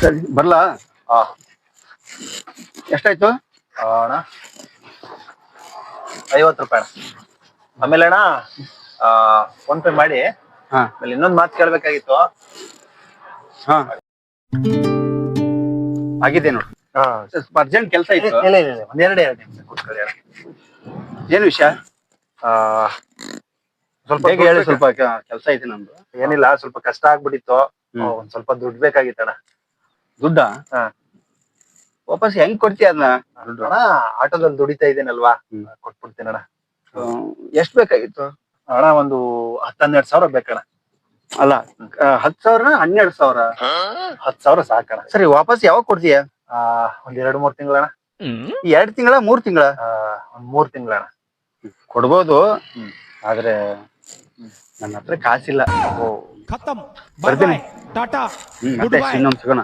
ಸರಿ ಬರ್ಲಾ? ಹಾ ಎಷ್ಟಾಯ್ತು? ಅಣ್ಣ 50 ರೂಪಾಯಿ ಅಣ್ಣ. ಆಮೇಲೆ ಅಣ್ಣ ಫೋನ್ ಪೇ ಮಾಡಿ. ಹಾ ಆಮೇಲೆ ಇನ್ನೊಂದು ಮಾತು ಕೇಳ್ಬೇಕಾಗಿತ್ತು. ಹಾ ಆಗಿದೆ ನೋಡು. ಸ್ವಲ್ಪ ಅರ್ಜೆಂಟ್ ಕೆಲಸ ಇತ್ತು. ಇಲ್ಲ ಇಲ್ಲ ಇಲ್ಲ, ಒಂದೆರಡೇ ನಿಮಿಷ ಕೂತ್ಕೊಳ್ಳಿ ಅಣ್ಣ. ಏನು ವಿಷಯ? ಆ, ಸ್ವಲ್ಪ ಬೇಗ ಹೇಳಿ, ಸ್ವಲ್ಪ ಕೆಲಸ ಐತೆ ನಮ್ದು. ಏನಿಲ್ಲ, ಸ್ವಲ್ಪ ಕಷ್ಟ ಆಗ್ಬಿಟ್ಟಿತ್ತು. ಒಂದ್ ಸ್ವಲ್ಪ ದುಡ್ಡು ಬೇಕಾಗಿತ್ತಣ್ಣ. ದುಡ್ಡಾ? ಹಾ ವಾಪಸ್ ಹೆಂಗ್ ಕೊಡ್ತೀಯ ಅದನ್ನ? ದುಡ್ಡು ಅಣ್ಣ, ಆಟೋದಲ್ಲಿ ದುಡಿತಾ ಇದ್ದೀನಲ್ವಾ, ಕೊಟ್ಬಿಡ್ತೀನಣ್ಣ. ಎಷ್ಟ್ ಬೇಕಾಗಿತ್ತು? ಅಣ್ಣ ಒಂದು 10-12 ಸಾವಿರ ಬೇಕಣ್ಣ. ಅಲ್ಲ, 10,000 12,000? 10,000 ಸಾಕಣ್ಣ. ಸರಿ, ವಾಪಸ್ ಯಾವಾಗ ಕೊಡ್ತೀಯ? ಒಂದ್ 2-3 ತಿಂಗಳಣ್ಣ. 2 ತಿಂಗಳ 3 ತಿಂಗಳ? ಒಂದ್ 3 ತಿಂಗಳಣ್ಣ. ಕೊಡ್ಬೋದು, ಆದ್ರೆ ನನ್ನ ಹತ್ರ ಕಾಸಿಲ್ಲ. खत्म, ಬರ್ತೀನಿ. टाटा, ಮತ್ತೆ ಇನ್ನೊಂದು ಸಿಗೋಣ.